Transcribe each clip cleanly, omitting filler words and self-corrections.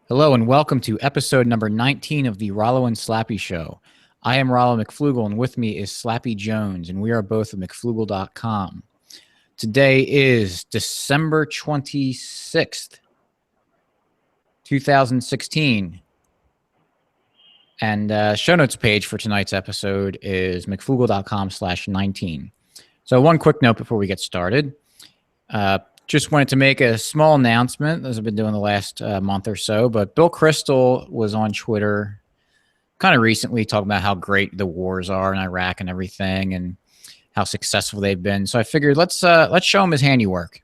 Hello and welcome to episode number 19 of the Rollo and Slappy Show. I am Rollo McFlugel and with me is Slappy Jones, and we are both at McFlugel.com. Today is December 26th, 2016. And show notes page for tonight's episode is McFlugel.com/19. So one quick note before we get started. Just wanted to make a small announcement, as I've been doing the last month or so, but Bill Kristol was on Twitter kind of recently talking about how great the wars are in Iraq and everything and how successful they've been. So I figured let's show him his handiwork.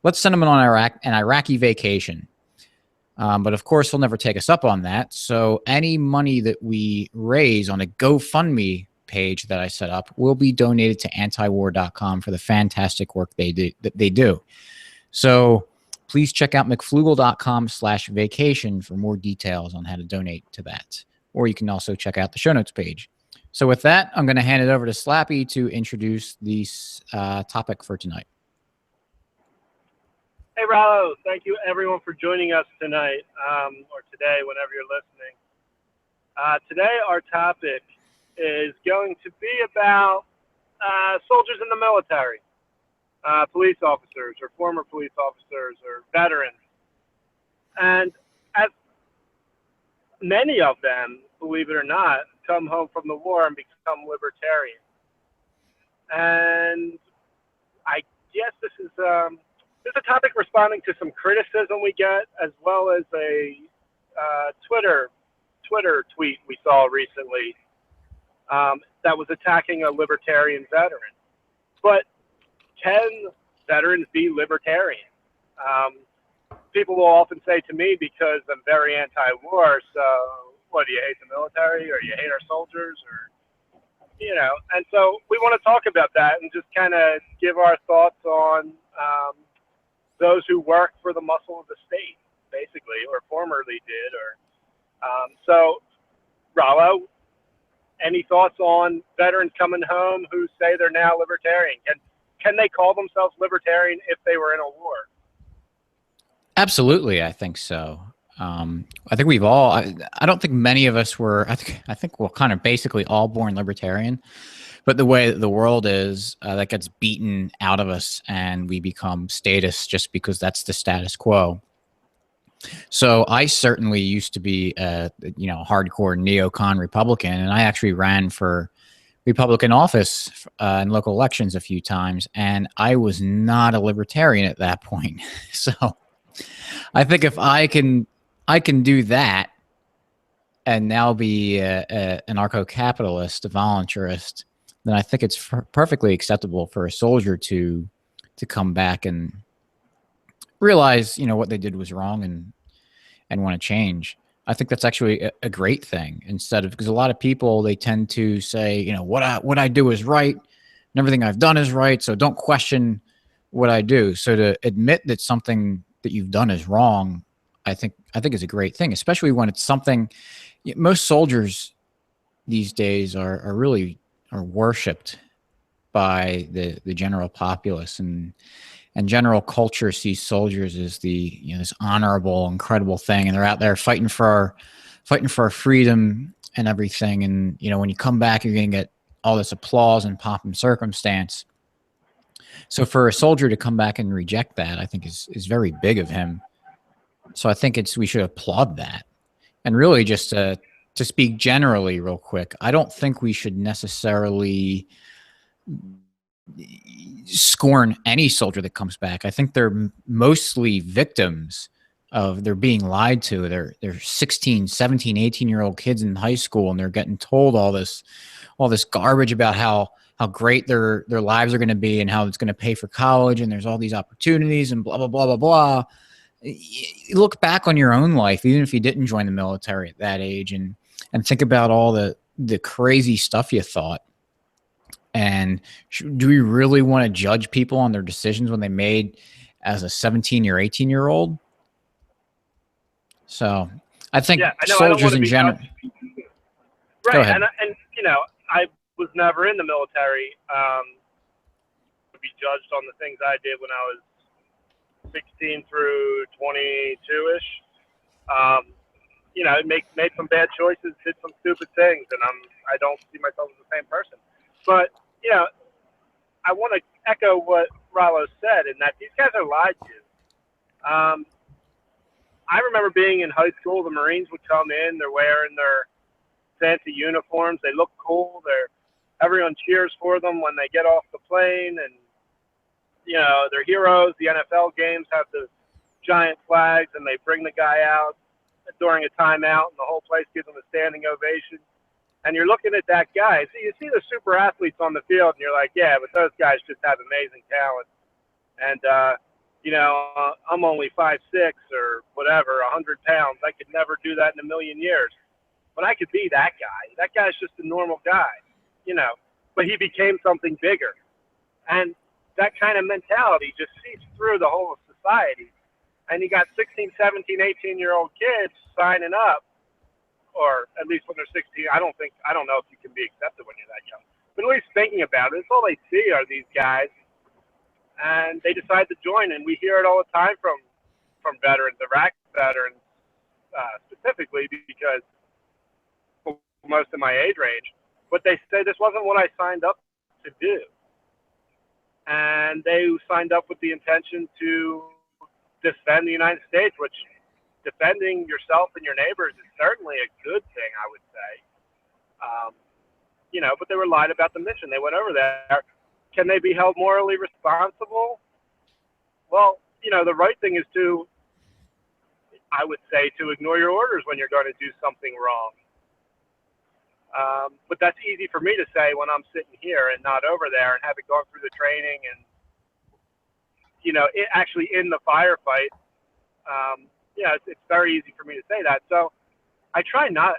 Let's send him on an Iraqi vacation. But of course, he'll never take us up on that. So any money that we raise on a GoFundMe page that I set up will be donated to antiwar.com for the fantastic work they do. So please check out McFlugel.com/vacation for more details on how to donate to that. Or you can also check out the show notes page. So with that, I'm going to hand it over to Slappy to introduce the topic for tonight. Hey, Rollo. Thank you, everyone, for joining us tonight, or today, whenever you're listening. Today, our topic is going to be about soldiers in the military. Police officers or former police officers or veterans. And as many of them, believe it or not, come home from the war and become libertarians. And I guess this is a topic responding to some criticism we get, as well as a Twitter tweet we saw recently that was attacking a libertarian veteran. But can veterans be libertarian? People will often say to me, because I'm very anti-war, so what, do you hate the military or you hate our soldiers, or, and so we want to talk about that and just kind of give our thoughts on those who work for the muscle of the state, basically, or formerly did. So, Rollo, any thoughts on veterans coming home who say they're now libertarian? Can they call themselves libertarian if they were in a war? Absolutely, I think so. I think we've all. I don't think many of us were. I think we're kind of basically all born libertarian, but the way that the world is, that gets beaten out of us, and we become statists just because that's the status quo. So I certainly used to be a hardcore neocon Republican, and I actually ran for Republican office in local elections a few times, and I was not a libertarian at that point. So I think if I can do that and now be an anarcho-capitalist, a voluntarist, then I think it's perfectly acceptable for a soldier to come back and realize, what they did was wrong and want to change. I think that's actually a great thing, because a lot of people, they tend to say, what I do is right and everything I've done is right, so don't question what I do. So to admit that something that you've done is wrong, I think is a great thing, especially when it's something. Most soldiers these days are worshipped by the general populace, and general culture sees soldiers as the this honorable, incredible thing, and they're out there fighting for our freedom and everything. And when you come back, you're going to get all this applause and pomp and circumstance. So for a soldier to come back and reject that, I think is very big of him. So I think we should applaud that. And really, just to speak generally, real quick, I don't think we should necessarily scorn any soldier that comes back. I think they're mostly victims of they're being lied to. They're 16, 17, 18-year-old kids in high school, and they're getting told all this garbage about how great their lives are going to be and how it's going to pay for college, and there's all these opportunities and blah, blah, blah, blah, blah. You look back on your own life, even if you didn't join the military at that age, and think about all the crazy stuff you thought. And do we really want to judge people on their decisions when they made as a 17 or 18-year-old? So I think soldiers in general. Right. Go ahead. And I was never in the military to be judged on the things I did when I was 16 through 22-ish. made some bad choices, did some stupid things, and I don't see myself as the same person. But I want to echo what Rollo said, in that these guys are lied to. I remember being in high school. The Marines would come in. They're wearing their fancy uniforms. They look cool. Everyone cheers for them when they get off the plane, and they're heroes. The NFL games have the giant flags, and they bring the guy out during a timeout, and the whole place gives them a standing ovation. And you're looking at that guy. So you see the super athletes on the field, and you're like, yeah, but those guys just have amazing talent. And I'm only 5'6" or whatever, 100 pounds. I could never do that in a million years. But I could be that guy. That guy's just a normal guy, But he became something bigger. And that kind of mentality just seeps through the whole of society. And you got 16, 17, 18-year-old kids signing up, or at least when they're 16. I don't know if you can be accepted when you're that young. But at least thinking about it, it's all they see are these guys. And they decide to join, and we hear it all the time from veterans, Iraq veterans specifically, because most of my age range. But they say this wasn't what I signed up to do. And they signed up with the intention to defend the United States, which defending yourself and your neighbors is certainly a good thing, I would say. But they were lied about the mission. They went over there. Can they be held morally responsible? Well, the right thing is I would say, to ignore your orders when you're going to do something wrong. But that's easy for me to say when I'm sitting here and not over there and haven't gone through the training and, actually in the firefight. It's very easy for me to say that. So I try not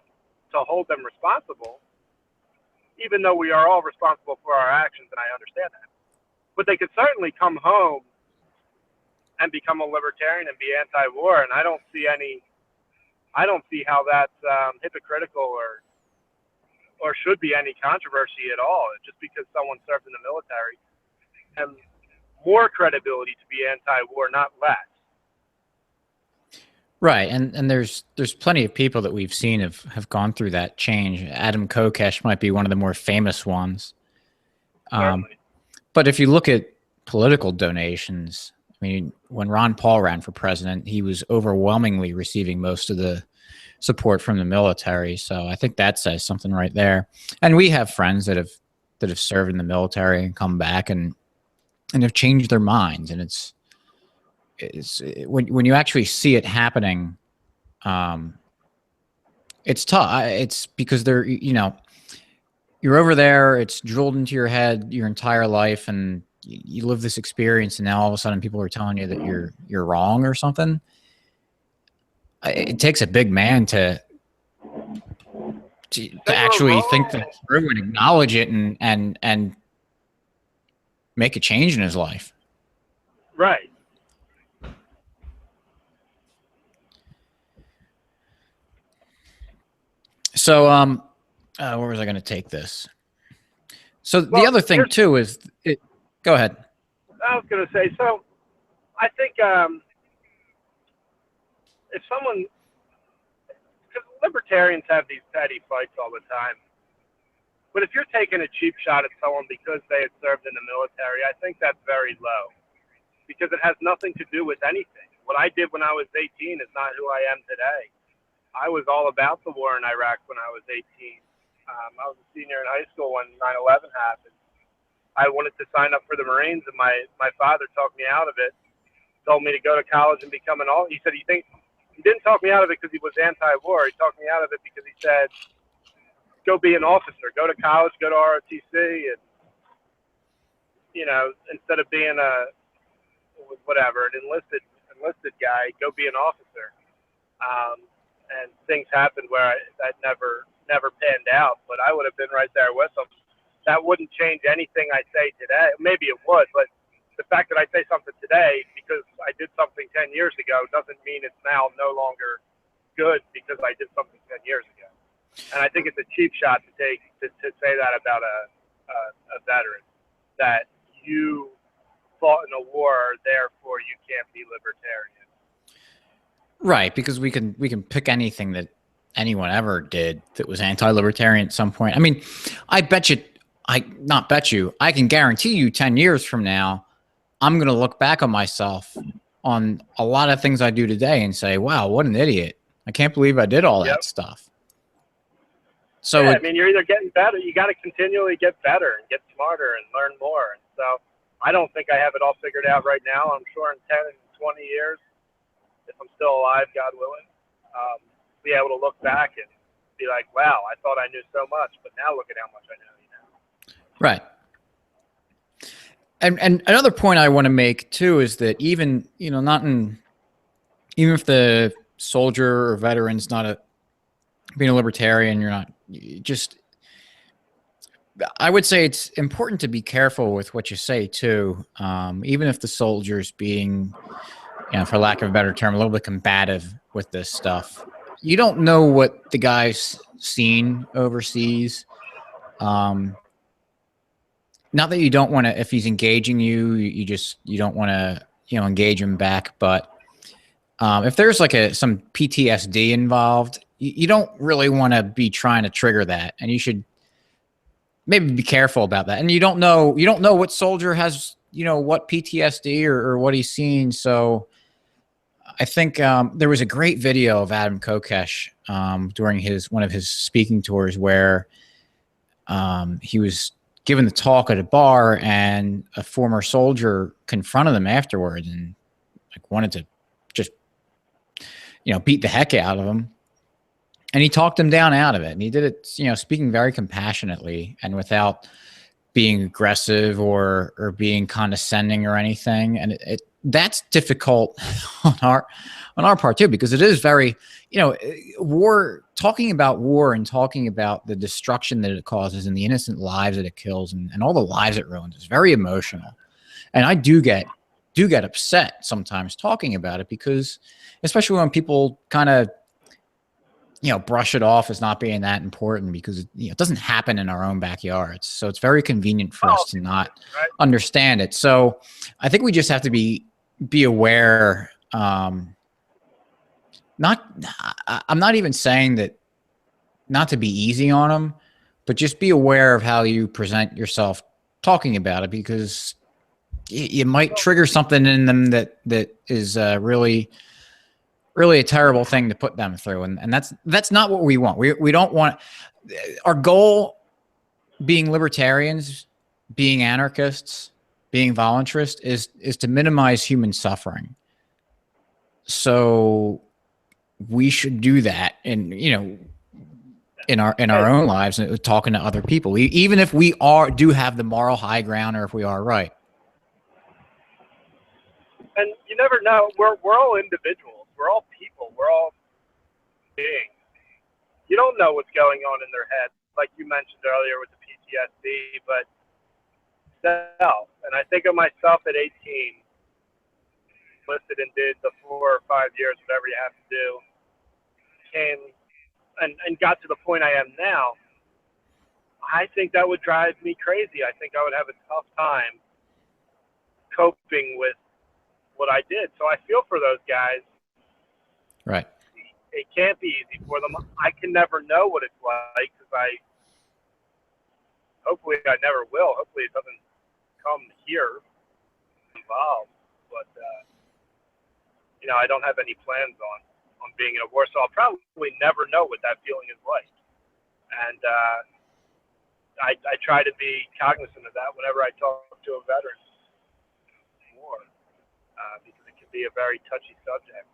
to hold them responsible, even though we are all responsible for our actions, and I understand that. But they could certainly come home and become a libertarian and be anti-war, and I don't see how that's hypocritical or should be any controversy at all. Just because someone served in the military, and more credibility to be anti-war, not less. Right, and there's plenty of people that we've seen have gone through that change. Adam Kokesh might be one of the more famous ones. But if you look at political donations, I mean, when Ron Paul ran for president, he was overwhelmingly receiving most of the support from the military. So I think that says something right there. And we have friends that have served in the military and come back and have changed their minds. And it's when you actually see it happening, it's tough. It's because you're over there, it's drilled into your head your entire life, and you live this experience, and now all of a sudden people are telling you that you're wrong or something. It takes a big man to actually think that through and acknowledge it and make a change in his life. Right. So, where was I going to take this? So the other thing too is go ahead. I was going to say, so I think if someone, because libertarians have these petty fights all the time, but if you're taking a cheap shot at someone because they had served in the military, I think that's very low, because it has nothing to do with anything. What I did when I was 18 is not who I am today. I was all about the war in Iraq when I was 18. I was a senior in high school when 9/11 happened. I wanted to sign up for the Marines, and my father talked me out of it, told me to go to college and become an all. He said, he didn't talk me out of it because he was anti-war. He talked me out of it because he said, go be an officer, go to college, go to ROTC, and, instead of being an enlisted guy, go be an officer. And things happened where that never panned out, but I would have been right there with them. That wouldn't change anything I say today. Maybe it would, but the fact that I say something today because I did something 10 years ago doesn't mean it's now no longer good because I did something 10 years ago. And I think it's a cheap shot to say that about a veteran, that you fought in a war, therefore you can't be libertarian. Right, because we can pick anything that anyone ever did that was anti-libertarian at some point. I mean, I bet you, not bet you, I can guarantee you 10 years from now, I'm going to look back on myself on a lot of things I do today and say, wow, what an idiot. I can't believe I did all that stuff. So yeah, I mean, you're either getting better, you got to continually get better and get smarter and learn more. And so I don't think I have it all figured out right now. I'm sure in 10 and 20 years, if I'm still alive, God willing, be able to look back and be like, wow, I thought I knew so much, but now look at how much I know now. Right. And another point I want to make too is that even, you know, even if the soldier or veteran's not being a libertarian, you're not just, I would say it's important to be careful with what you say too. Even if the soldier's being, you know, for lack of a better term, a little bit combative with this stuff, you don't know what the guy's seen overseas. Not that you don't want to, if he's engaging you, you don't want to, you know, engage him back. But if there's like some PTSD involved, you don't really want to be trying to trigger that. And you should maybe be careful about that. And you don't know what soldier has, you know, what PTSD or what he's seen. So I think there was a great video of Adam Kokesh during one of his speaking tours where he was given the talk at a bar, and a former soldier confronted him afterwards and like wanted to just, you know, beat the heck out of him. And he talked him down out of it. And he did it, you know, speaking very compassionately and without being aggressive or being condescending or anything. And that's difficult on our part too, because it is very, you know, talking about war and talking about the destruction that it causes and the innocent lives that it kills and all the lives it ruins is very emotional. And I do get upset sometimes talking about it, because especially when people kind of, you know, brush it off as not being that important, because it doesn't happen in our own backyards. So it's very convenient for us to not understand it. So I think we just have to be aware. I'm not even saying that not to be easy on them, but just be aware of how you present yourself talking about it, because you might trigger something in them that is really a terrible thing to put them through. And that's not what we want. We don't want, our goal being libertarians, being anarchists, being voluntarists is to minimize human suffering. So we should do that in, you know, in our own lives, and talking to other people, even if we do have the moral high ground, or if we are right. And you never know. We're all individuals. We're all people. We're all beings. You don't know what's going on in their head, like you mentioned earlier with the PTSD, but self. And I think of myself at 18, enlisted and did the 4 or 5 years, whatever you have to do, came and got to the point I am now. I think that would drive me crazy. I think I would have a tough time coping with what I did. So I feel for those guys. Right. It can't be easy for them. I can never know what it's like, because hopefully I never will. Hopefully it doesn't come here involved. But, you know, I don't have any plans on being in a war, so I'll probably never know what that feeling is like. And I try to be cognizant of that whenever I talk to a veteran in war, because it can be a very touchy subject.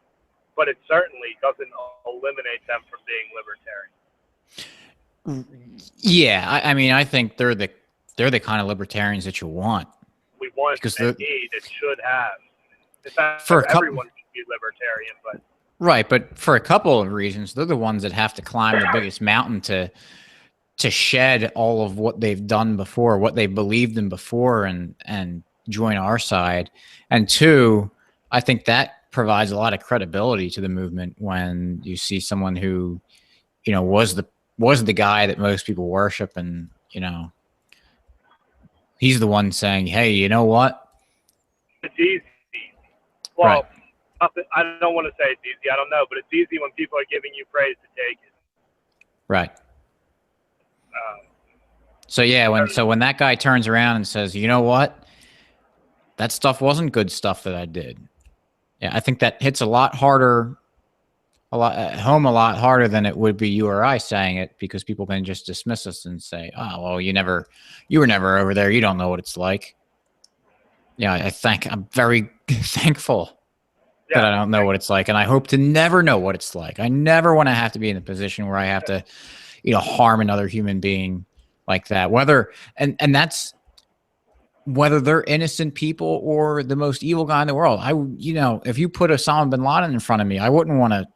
But it certainly doesn't eliminate them from being libertarian. Yeah, I mean, I think they're the kind of libertarians that you want. We want, because indeed, it should have. In fact, everyone should be libertarian, but right. But for a couple of reasons, they're the ones that have to climb the biggest mountain to shed all of what they've done before, what they believed in before, and join our side. And two, I think that provides a lot of credibility to the movement when you see someone who, you know, was the guy that most people worship, and, you know, he's the one saying, hey, you know what? It's easy. Well, right. I don't want to say it's easy. I don't know, but it's easy when people are giving you praise to take it. Right. Um, So yeah, when that guy turns around and says, you know what, that stuff wasn't good stuff that I did. Yeah, I think that hits a lot harder, a lot at home, a lot harder than it would be you or I saying it, because people can just dismiss us and say, oh, well, you were never over there. You don't know what it's like. Yeah, I'm very thankful that I don't know what it's like. And I hope to never know what it's like. I never want to have to be in a position where I have to, harm another human being like that. And that's whether they're innocent people or the most evil guy in the world. If you put Osama bin Laden in front of me, I wouldn't want to,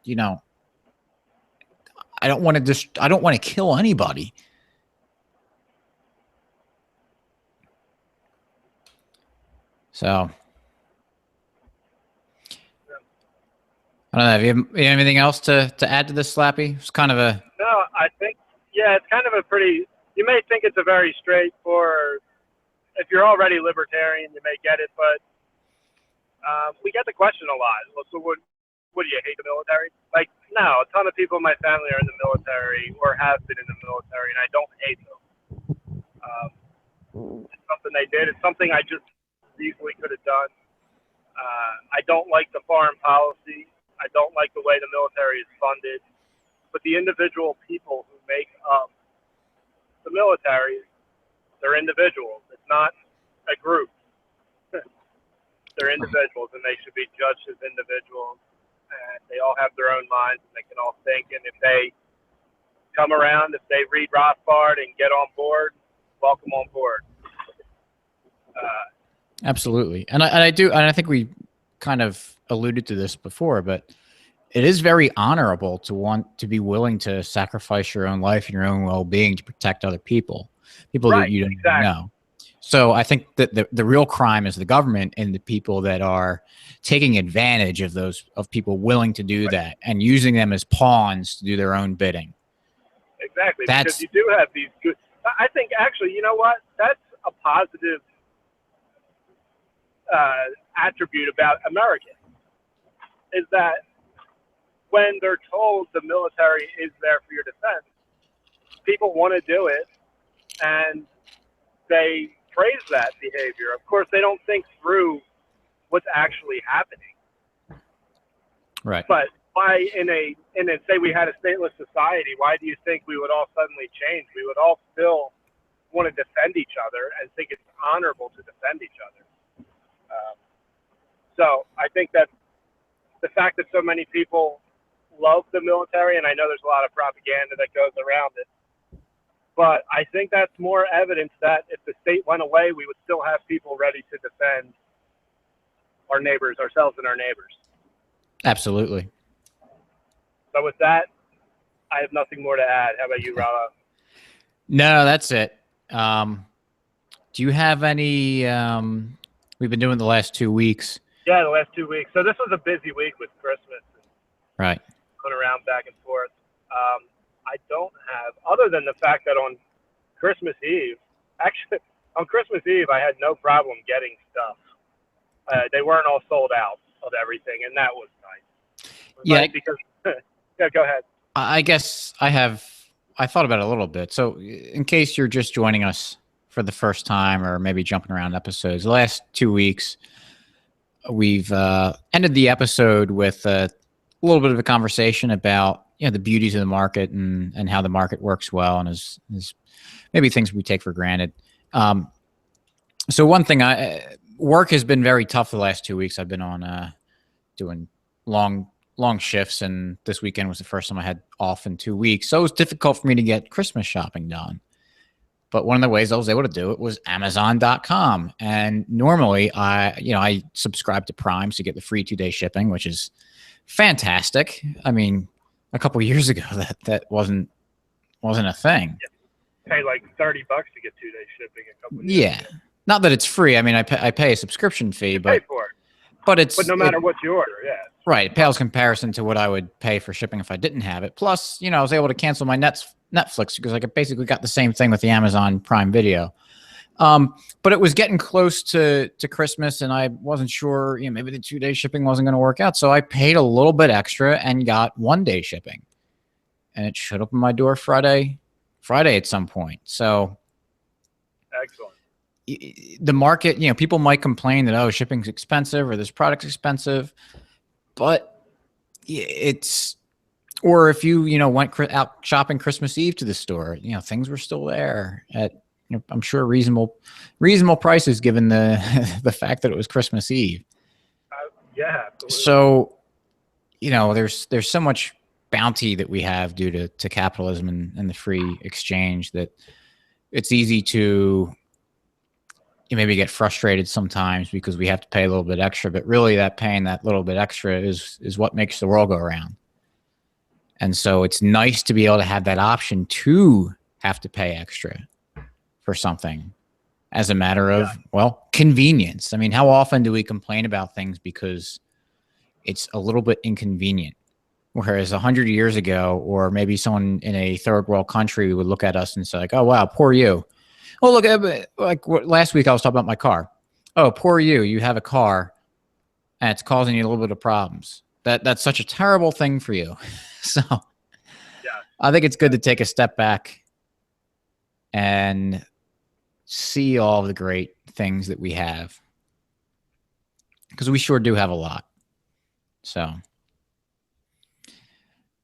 I don't want to kill anybody. So I don't know. Have you anything else to add to this, Slappy? It's kind of a... No, I think, it's kind of a pretty, you may think it's a very straightforward, if you're already libertarian, you may get it, but we get the question a lot. Well, so what do you hate the military? Like, no, a ton of people in my family are in the military or have been in the military, and I don't hate them. It's something they did. It's something I just easily could have done. I don't like the foreign policy. I don't like the way the military is funded. But the individual people who make up the military, they're individuals. It's not a group. They're individuals, and they should be judged as individuals. And they all have their own minds, and they can all think. And if they come around, if they read Rothbard and get on board, welcome on board. Absolutely. And I think we kind of alluded to this before, but it is very honorable to want to be willing to sacrifice your own life and your own well-being to protect other people that you don't even know. So I think that the real crime is the government and the people that are taking advantage of people willing to do that and using them as pawns to do their own bidding. Exactly. Because you do have these good, I think actually, you know what? That's a positive attribute about Americans, is that when they're told the military is there for your defense, people want to do it, and they praise that behavior. Of course, they don't think through what's actually happening. Right. But why say we had a stateless society, why do you think we would all suddenly change? We would all still want to defend each other and think it's honorable to defend each other. So I think that the fact that so many people love the military, and I know there's a lot of propaganda that goes around it, but I think that's more evidence that if the state went away, we would still have people ready to defend our neighbors, ourselves and our neighbors. Absolutely. So with that, I have nothing more to add. How about you, Rala? No, that's it. Do you have any, we've been doing the last 2 weeks. Yeah, the last 2 weeks. So this was a busy week with Christmas. Right. Going around back and forth. I don't have, other than the fact that on Christmas Eve, actually, on Christmas Eve, I had no problem getting stuff. They weren't all sold out of everything, and that was nice. Yeah. Because, yeah, go ahead. I guess I thought about it a little bit. So in case you're just joining us for the first time or maybe jumping around episodes, the last 2 weeks, we've ended the episode with a little bit of a conversation about the beauties of the market and how the market works well and is maybe things we take for granted. So one thing, work has been very tough the last 2 weeks. I've been on doing long shifts, and this weekend was the first time I had off in 2 weeks. So it was difficult for me to get Christmas shopping done. But one of the ways I was able to do it was Amazon.com. And normally I subscribe to Prime to get the free 2-day shipping, which is fantastic. I mean, a couple of years ago that wasn't a thing. Yeah. Pay like $30 to get 2-day shipping a couple of years ago. Not that it's free. I mean, I pay a subscription fee, pay for it. But no matter what you order, yeah. Right. It pales comparison to what I would pay for shipping if I didn't have it. Plus, I was able to cancel my Netflix because I basically got the same thing with the Amazon Prime Video. But it was getting close to Christmas, and I wasn't sure, maybe the 2-day shipping wasn't going to work out. So I paid a little bit extra and got 1-day shipping. and it showed up on my door Friday at some point. So excellent. The market, people might complain that, oh, shipping's expensive or this product's expensive, but or if you, went out shopping Christmas Eve to the store, things were still there at, I'm sure reasonable prices given the the fact that it was Christmas Eve. Yeah, absolutely. So, there's so much bounty that we have due to capitalism and the free exchange that it's easy to maybe get frustrated sometimes because we have to pay a little bit extra, but really paying that little bit extra is what makes the world go around. And so it's nice to be able to have that option to have to pay extra for something as a matter of, convenience. I mean, how often do we complain about things because it's a little bit inconvenient? Whereas 100 years ago, or maybe someone in a third world country would look at us and say like, oh, wow, poor you. Oh, look, like last week I was talking about my car. Oh, poor you. You have a car and it's causing you a little bit of problems. That's such a terrible thing for you. So I think it's good to take a step back and see all the great things that we have, because we sure do have a lot. So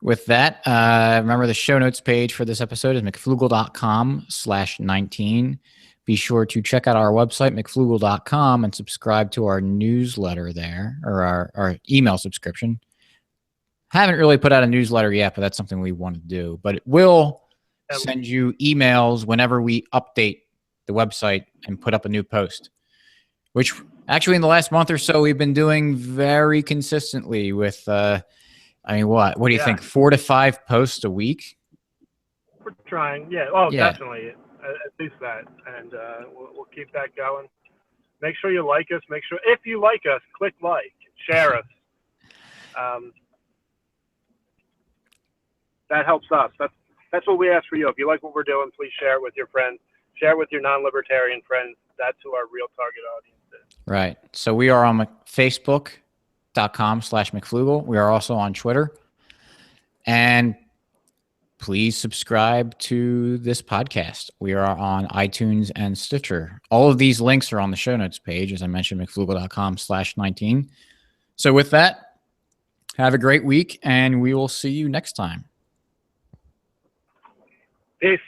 with that, remember the show notes page for this episode is mcflugel.com/19. Be sure to check out our website, mcflugel.com, and subscribe to our newsletter there, or our email subscription. Haven't really put out a newsletter yet, but that's something we want to do. But it will send you emails whenever we update the website and put up a new post, which actually in the last month or so we've been doing very consistently with, what do you think? 4 to 5 posts a week? We're trying. Yeah. Oh, yeah. Definitely. At least that. And we'll keep that going. Make sure you like us. Make sure, if you like us, click like, share us. That helps us. That's what we ask for you. If you like what we're doing, please share it with your friends. Share it with your non-libertarian friends. That's who our real target audience is. Right. So we are on Facebook.com/McFlugel. We are also on Twitter. And please subscribe to this podcast. We are on iTunes and Stitcher. All of these links are on the show notes page, as I mentioned, mcflugel.com/19. So with that, have a great week, and we will see you next time. Peace.